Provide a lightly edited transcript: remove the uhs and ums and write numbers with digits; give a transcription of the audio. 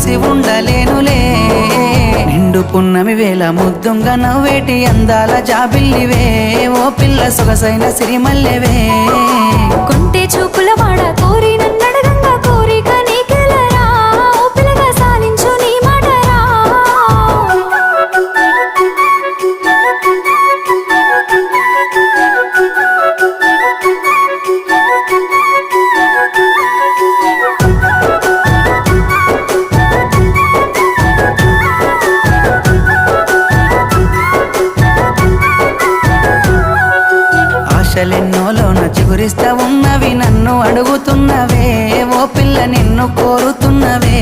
చూసి ఉండలేనులే నిండు పున్నమి వేళ ముద్దుంగా నవ్వేటి అందాల జాబిల్లివే ఓ పిల్ల సొగసైన సిరిమల్లెవే కొంటే చూపుల వాడ కోరి నన్నడగంగా కోరిక నీకెలరా ఓ పిల్లగా సాలించు నీ మాటరా ఆశలెన్నోలోన చిగురిస్తా ఉన్నవి నన్ను అడుగుతున్నవే ఓ పిల్ల నిన్ను కోరుతున్నవే